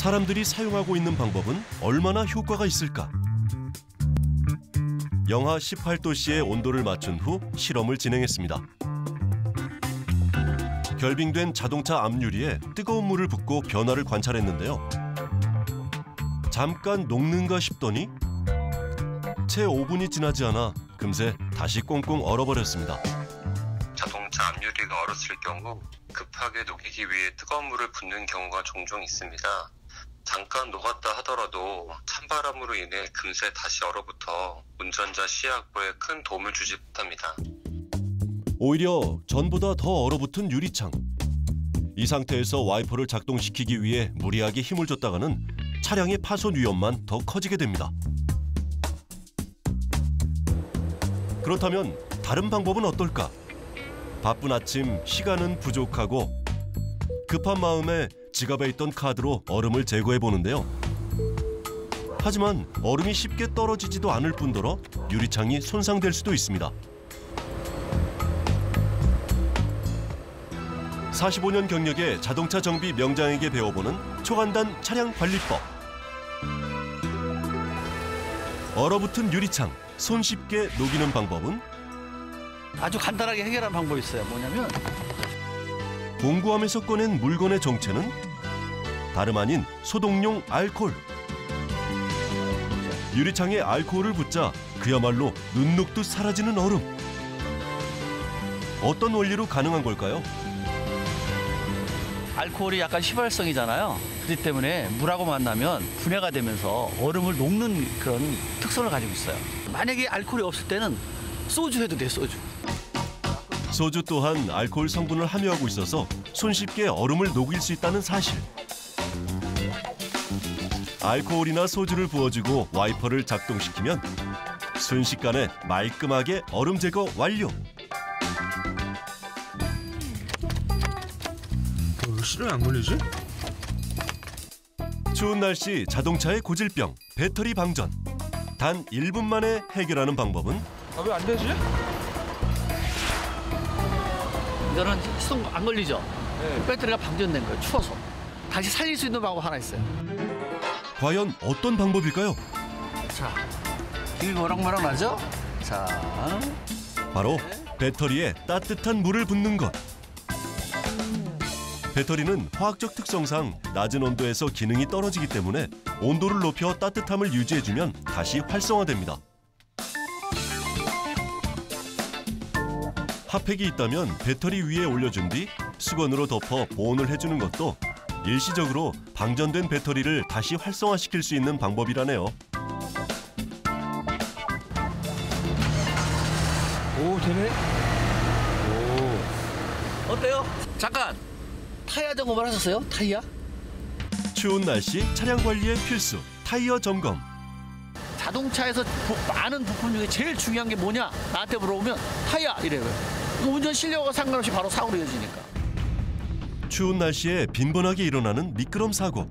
사람들이 사용하고 있는 방법은 얼마나 효과가 있을까? 영하 18도씨의 온도를 맞춘 후 실험을 진행했습니다. 결빙된 자동차 앞유리에 뜨거운 물을 붓고 변화를 관찰했는데요. 잠깐 녹는가 싶더니 채 5분이 지나지 않아 금세 다시 꽁꽁 얼어버렸습니다. 자동차 앞유리가 얼었을 경우 급하게 녹이기 위해 뜨거운 물을 붓는 경우가 종종 있습니다. 잠깐 녹았다 하더라도 찬바람으로 인해 금세 다시 얼어붙어 운전자 시야 확보에 큰 도움을 주지 못합니다. 오히려 전보다 더 얼어붙은 유리창. 이 상태에서 와이퍼를 작동시키기 위해 무리하게 힘을 줬다가는 차량의 파손 위험만 더 커지게 됩니다. 그렇다면 다른 방법은 어떨까? 바쁜 아침 시간은 부족하고 급한 마음에 지갑에 있던 카드로 얼음을 제거해 보는데요. 하지만 얼음이 쉽게 떨어지지도 않을 뿐더러 유리창이 손상될 수도 있습니다. 45년 경력의 자동차 정비 명장에게 배워보는 초간단 차량 관리법. 얼어붙은 유리창, 손쉽게 녹이는 방법은? 아주 간단하게 해결하는 방법이 있어요. 뭐냐면 공구함에서 꺼낸 물건의 정체는 다름 아닌 소독용 알코올. 유리창에 알코올을 붓자 그야말로 눈 녹듯 사라지는 얼음. 어떤 원리로 가능한 걸까요? 알코올이 약간 휘발성이잖아요. 그렇기 때문에 물하고 만나면 분해가 되면서 얼음을 녹는 그런 특성을 가지고 있어요. 만약에 알코올이 없을 때는 소주 해도 돼, 소주. 소주 또한 알코올 성분을 함유하고 있어서 손쉽게 얼음을 녹일 수 있다는 사실. 알코올이나 소주를 부어주고 와이퍼를 작동시키면 순식간에 말끔하게 얼음 제거 완료. 왜 시동이 안 걸리지? 추운 날씨 자동차의 고질병, 배터리 방전. 단 1분 만에 해결하는 방법은? 왜 안 되지? 이거는 시동 안 걸리죠? 네. 배터리가 방전된 거예요, 추워서. 다시 살릴 수 있는 방법 하나 있어요. 과연 어떤 방법일까요? 자, 이거 모락모락 나죠? 자, 바로 배터리에 따뜻한 물을 붓는 것. 배터리는 화학적 특성상 낮은 온도에서 기능이 떨어지기 때문에 온도를 높여 따뜻함을 유지해주면 다시 활성화됩니다. 핫팩이 있다면 배터리 위에 올려준 뒤 수건으로 덮어 보온을 해주는 것도 일시적으로 방전된 배터리를 다시 활성화시킬 수 있는 방법이라네요. 오, 되네? 오. 어때요? 잠깐! 타이어 점검을 하셨어요? 타이어? 추운 날씨 차량 관리의 필수, 타이어 점검. 자동차에서 많은 부품 중에 제일 중요한 게 뭐냐? 나한테 물어보면 타이어! 이래요. 운전 실력과 상관없이 바로 사고로 이어지니까. 추운 날씨에 빈번하게 일어나는 미끄럼 사고.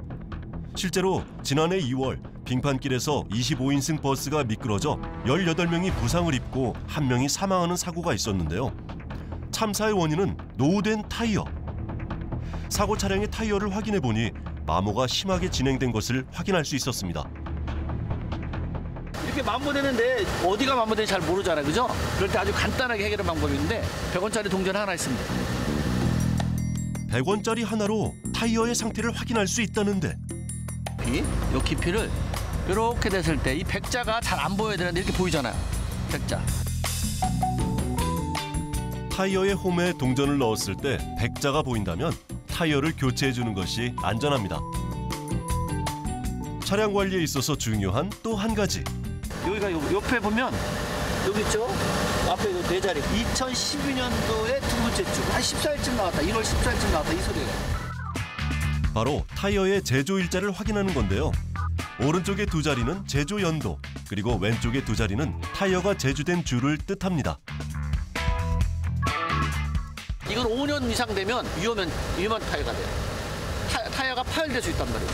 실제로 지난해 2월 빙판길에서 25인승 버스가 미끄러져 18명이 부상을 입고 1명이 사망하는 사고가 있었는데요. 참사의 원인은 노후된 타이어. 사고 차량의 타이어를 확인해 보니 마모가 심하게 진행된 것을 확인할 수 있었습니다. 이렇게 마모되는데 어디가 마모되는지 잘 모르잖아요, 그죠? 그럴 때 아주 간단하게 해결하는 방법이 있는데 100원짜리 동전 하나 있습니다. 100원짜리 하나로 타이어의 상태를 확인할 수 있다는데. 이 깊이를 이렇게 됐을 때 이 백자가 잘 안 보여야 되는데 이렇게 보이잖아요, 백자. 타이어의 홈에 동전을 넣었을 때 백자가 보인다면 타이어를 교체해 주는 것이 안전합니다. 차량 관리에 있어서 중요한 또 한 가지. 여기가 옆에 보면 여기 있죠? 앞에 네 자리. 2012년도에 두 번째 주. 한 14일쯤 나왔다. 1월 14일쯤 나왔다. 이 소리가. 바로 타이어의 제조 일자를 확인하는 건데요. 오른쪽의 두 자리는 제조 연도, 그리고 왼쪽의 두 자리는 타이어가 제조된 주를 뜻합니다. 이건 5년 이상 되면 위험한 타이어가 돼요. 타이어가 파열될 수 있단 말이에요.